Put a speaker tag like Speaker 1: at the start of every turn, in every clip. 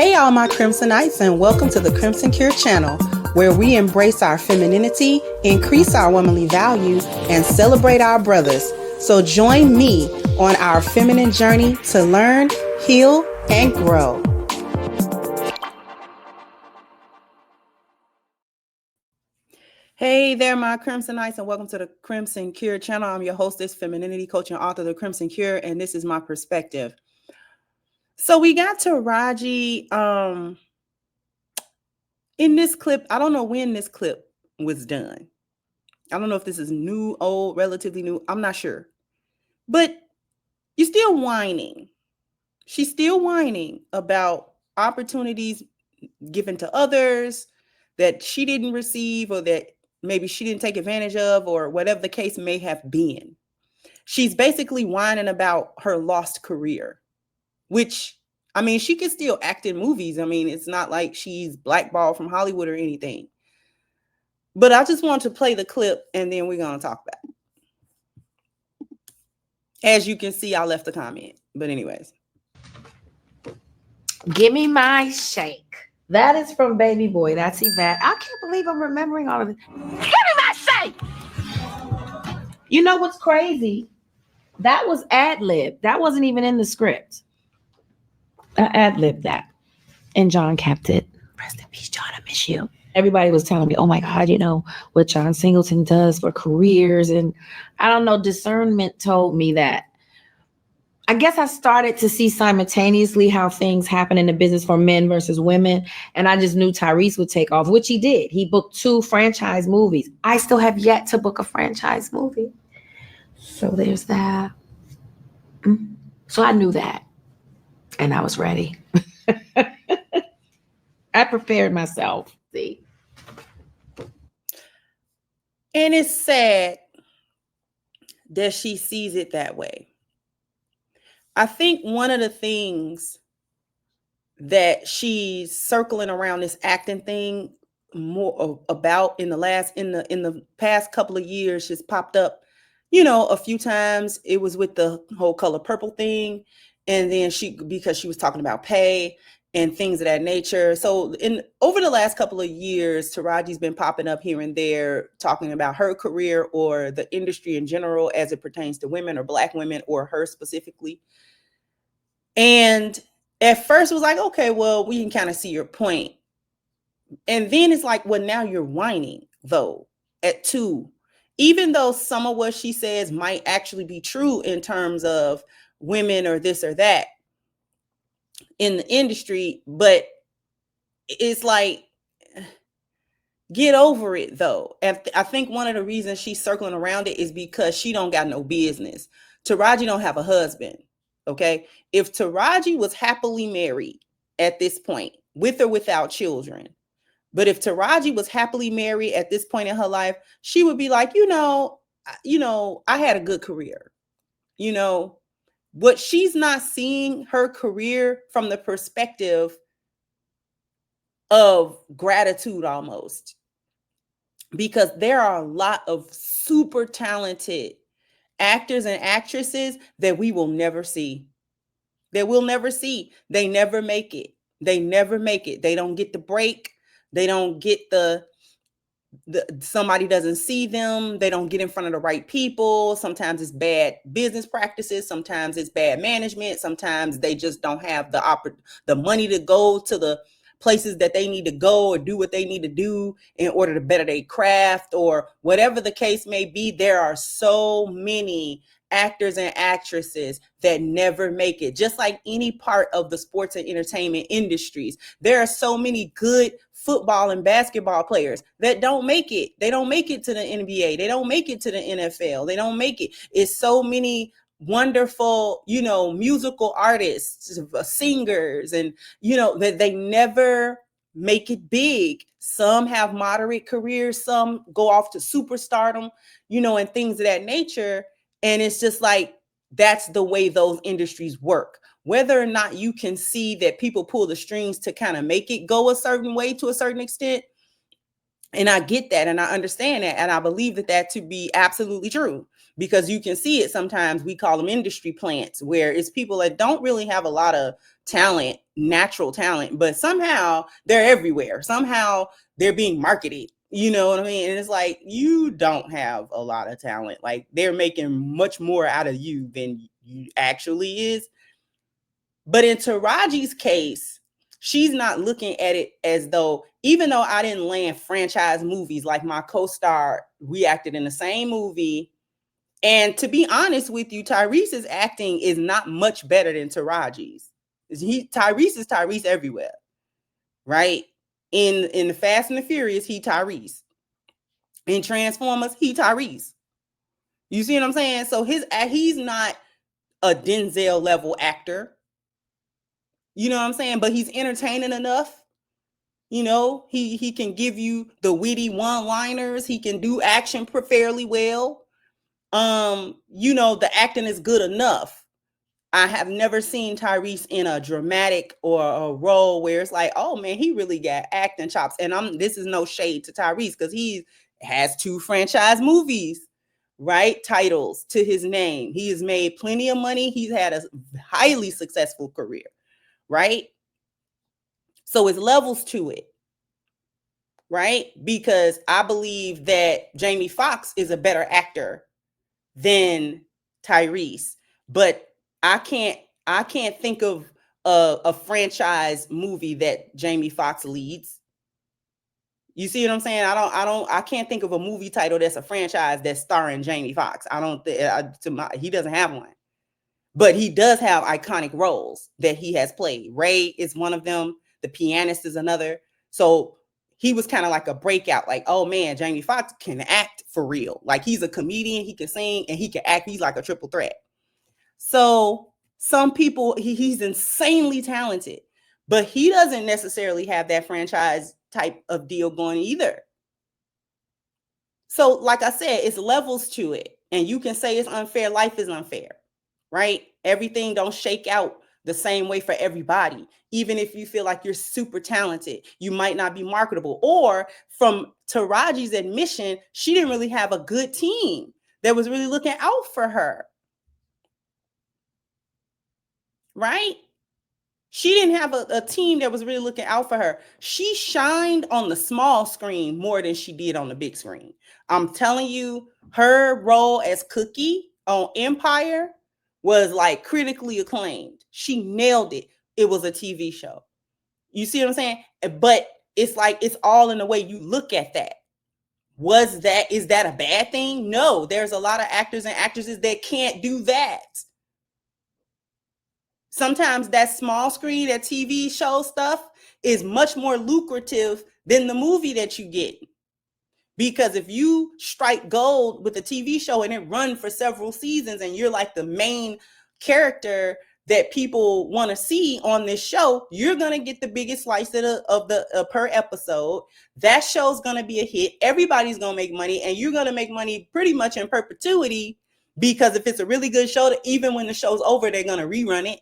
Speaker 1: Hey, all my Crimsonites, and welcome to the Crimson Cure channel, where we embrace our femininity, increase our womanly values, and celebrate our brothers. So join me on our feminine journey to learn, heal, and grow. Hey there, my Crimsonites, and welcome to the Crimson Cure channel. I'm your hostess, femininity coach, and author of the Crimson Cure, and this is my perspective. So we got Taraji in this clip. I don't know when this clip was done. I don't know if this is new, old, relatively new. I'm not sure. But you're still whining. She's still whining about opportunities given to others that she didn't receive, or that maybe she didn't take advantage of, or whatever the case may have been. She's basically whining about her lost career, which, I mean, she can still act in movies. I mean, it's not like she's blackballed from Hollywood or anything. But I just want to play the clip, and then we're going to talk about it. As you can see, I left a comment. But anyways.
Speaker 2: Give me my shake. That is from Baby Boy. That's Yvette. I can't believe I'm remembering all of it. Give me my shake. You know what's crazy? That was ad-lib. That wasn't even in the script. I ad-libbed that. And John kept it. Rest in peace, John. I miss you. Everybody was telling me, oh my God, you know what John Singleton does for careers. And I don't know, discernment told me that. I guess I started to see simultaneously how things happen in the business for men versus women. And I just knew Tyrese would take off, which he did. He booked 2 franchise movies. I still have yet to book a franchise movie. So there's that. So I knew that. And I was ready. I prepared myself. See.
Speaker 1: And it's sad that she sees it that way. I think one of the things that she's circling around this acting thing more about in the past couple of years, just popped up, you know, a few times. It was with the whole Color Purple thing, and then because she was talking about pay and things of that nature. So over the last couple of years, Taraji's been popping up here and there talking about her career or the industry in general as it pertains to women or Black women, or her specifically. And at first it was like, okay, well, we can kind of see your point. And then it's like, well, now you're whining, though, at 2. Even though some of what she says might actually be true in terms of women or this or that in the industry, but it's like, get over it, though. And I think one of the reasons she's circling around it is because she don't got no business. Taraji don't have a husband. Okay. If Taraji was happily married at this point, with or without children, but if Taraji was happily married at this point in her life, she would be like, you know, I had a good career. You know, what she's not seeing her career from the perspective of gratitude almost, because there are a lot of super talented actors and actresses that we will never see. They never make it. They don't get the break. They don't get somebody doesn't see them. They don't get in front of the right people. Sometimes it's bad business practices. Sometimes it's bad management. Sometimes they just don't have the money to go to the places that they need to go or do what they need to do in order to better their craft, or whatever the case may be. There are so many actors and actresses that never make it, just like any part of the sports and entertainment industries. There are so many good football and basketball players that don't make it. They don't make it to the NBA. They don't make it to the NFL. They don't make it. It's so many wonderful, you know, musical artists, singers, and, you know, that they never make it big. Some have moderate careers. Some go off to superstardom, you know, and things of that nature. And it's just like, that's the way those industries work. Whether or not you can see that people pull the strings to kind of make it go a certain way to a certain extent. And I get that, and I understand that, and I believe that to be absolutely true, because you can see it sometimes. We call them industry plants, where it's people that don't really have a lot of talent, natural talent, but somehow they're everywhere. Somehow they're being marketed. You know what I mean? And it's like, you don't have a lot of talent. Like, they're making much more out of you than you actually is. But in Taraji's case, she's not looking at it as though, even though I didn't land franchise movies, like my co-star, we acted in the same movie. And to be honest with you, Tyrese's acting is not much better than Taraji's. Tyrese is Tyrese everywhere, right? In the Fast and the Furious, he Tyrese. In Transformers, he Tyrese. You see what I'm saying? So he's not a Denzel level actor. You know what I'm saying? But he's entertaining enough. You know, he can give you the witty one-liners. He can do action fairly well. You know, the acting is good enough. I have never seen Tyrese in a dramatic or a role where it's like, oh man, he really got acting chops. And this is no shade to Tyrese, because he has 2 franchise movies, right? Titles to his name. He has made plenty of money. He's had a highly successful career, right? So it's levels to it, right? Because I believe that Jamie Foxx is a better actor than Tyrese, but I can't think of a franchise movie that Jamie Foxx leads. You see what I'm saying? I can't think of a movie title that's a franchise that's starring Jamie Foxx. I don't think he doesn't have one. But he does have iconic roles that he has played. Ray is one of them. The Pianist is another. So he was kind of like a breakout. Like, oh man, Jamie Foxx can act for real. Like, he's a comedian, he can sing, and he can act. He's like a triple threat. So some people, he's insanely talented, but he doesn't necessarily have that franchise type of deal going either. So like I said, it's levels to it. And you can say it's unfair. Life is unfair, right? Everything don't shake out the same way for everybody. Even if you feel like you're super talented, you might not be marketable. Or from Taraji's admission, she didn't really have a good team that was really looking out for her, right? She didn't have a team that was really looking out for her. She shined on the small screen more than she did on the big screen. I'm telling you, her role as Cookie on Empire was like critically acclaimed. She nailed it. It was a TV show. You see what I'm saying? But it's like, it's all in the way you look at that. Is that a bad thing? No, there's a lot of actors and actresses that can't do that. Sometimes that small screen, that TV show stuff is much more lucrative than the movie that you get. Because if you strike gold with a TV show and it runs for several seasons and you're like the main character that people want to see on this show, you're going to get the biggest slice of the per episode. That show's going to be a hit. Everybody's going to make money, and you're going to make money pretty much in perpetuity, because if it's a really good show, even when the show's over, they're going to rerun it.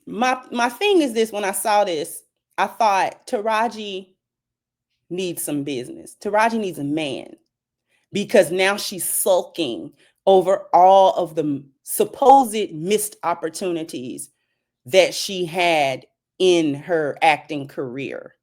Speaker 1: My thing is this: when I saw this, I thought Taraji needs some business. Taraji needs a man, because now she's sulking over all of the supposed missed opportunities that she had in her acting career.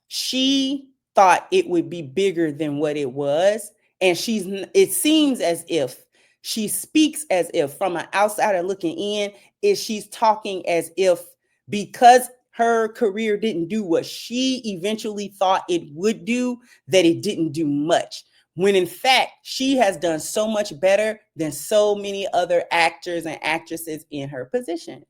Speaker 1: She thought it would be bigger than what it was, and it seems as if she speaks as if, from an outsider looking in, is she's talking as if because her career didn't do what she eventually thought it would do, that it didn't do much. When in fact, she has done so much better than so many other actors and actresses in her position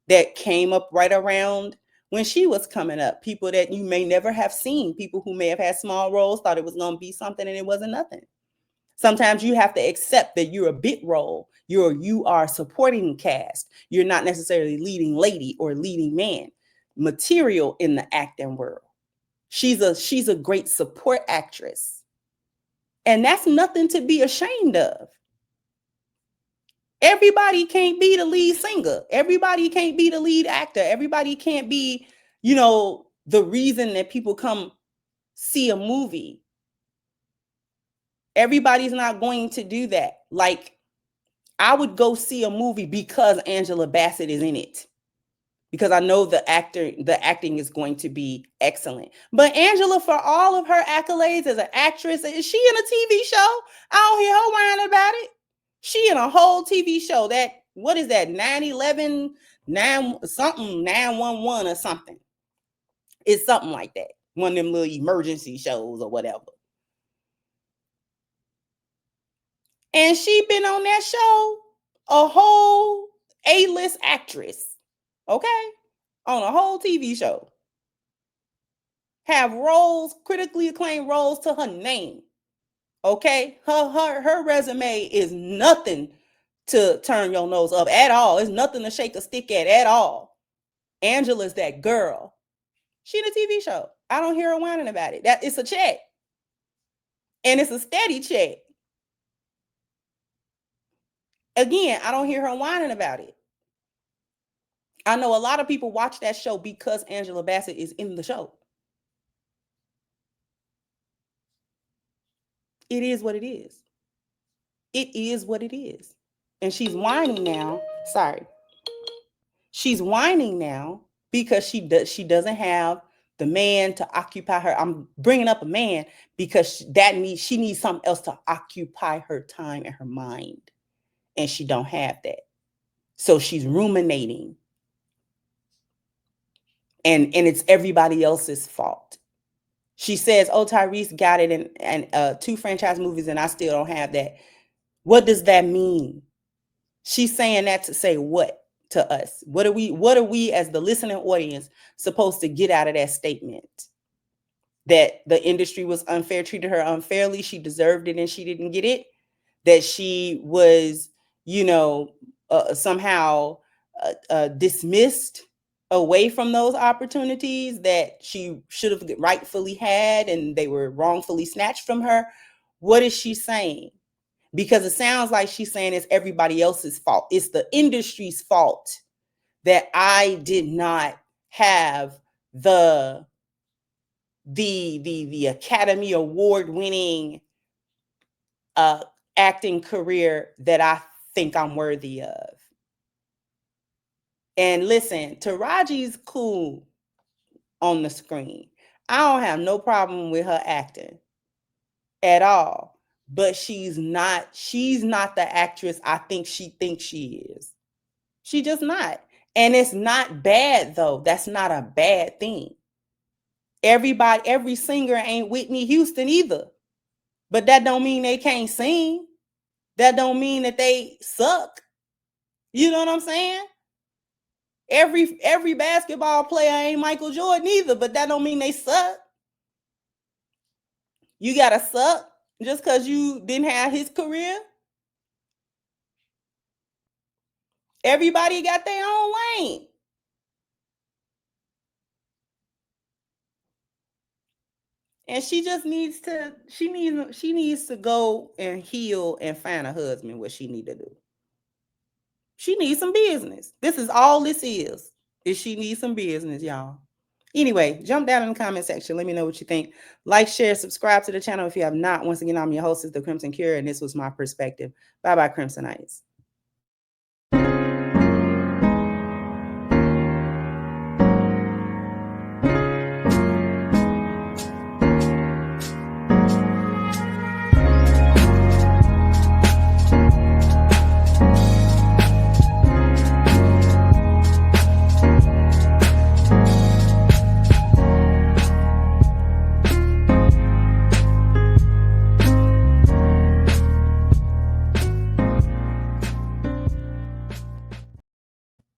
Speaker 1: that came up right around when she was coming up. People that you may never have seen, people who may have had small roles, thought it was going to be something and it wasn't nothing. Sometimes you have to accept that you're a bit role. You are supporting cast. You're not necessarily leading lady or leading man material in the acting world. She's a great support actress. And that's nothing to be ashamed of. Everybody can't be the lead singer. Everybody can't be the lead actor. Everybody can't be, the reason that people come see a movie. Everybody's not going to do that. Like, I would go see a movie because Angela Bassett is in it, because I know the acting is going to be excellent. But Angela, for all of her accolades as an actress, is she in a TV show? I don't hear her whining about it. She in a whole TV show. That, what is that, 9/11, 911 or something. It's something like that. One of them little emergency shows or whatever. And she been on that show, a whole A-list actress, okay? On a whole TV show. Have roles, critically acclaimed roles to her name, okay? Her resume is nothing to turn your nose up at all. It's nothing to shake a stick at all. Angela's that girl. She in a TV show. I don't hear her whining about it. That it's a check. And it's a steady check. Again, I don't hear her whining about it. I know a lot of people watch that show because Angela Bassett is in the show. It is what it is. It is what it is. And she's whining now. Sorry. She's whining now because she doesn't have the man to occupy her. I'm bringing up a man because she needs something else to occupy her time and her mind. And she don't have that. So she's ruminating. And it's everybody else's fault. She says, oh, Tyrese got it in 2 franchise movies and I still don't have that. What does that mean? She's saying that to say what to us? What are we as the listening audience supposed to get out of that statement? That the industry was unfair, treated her unfairly, she deserved it and she didn't get it? That she was, somehow dismissed away from those opportunities that she should have rightfully had and they were wrongfully snatched from her? What is she saying? Because it sounds like she's saying it's everybody else's fault. It's the industry's fault that I did not have the Academy Award winning acting career that I think I'm worthy of. And listen, Taraji's cool on the screen. I don't have no problem with her acting at all. But she's not the actress I think she thinks she is. She just not. And it's not bad though. That's not a bad thing. Every singer ain't Whitney Houston either. But that don't mean they can't sing. That don't mean that they suck. You know what I'm saying? Every basketball player ain't Michael Jordan either, but that don't mean they suck. You gotta suck just because you didn't have his career. Everybody got their own lane. And she just needs to go and heal and find a husband. What she need to do. She needs some business. This is all this is she needs some business, y'all. Anyway, jump down in the comment section. Let me know what you think. Like, share, subscribe to the channel if you have not. Once again, I'm your hostess, The Crimson Cure, and this was my perspective. Bye-bye, Crimsonites.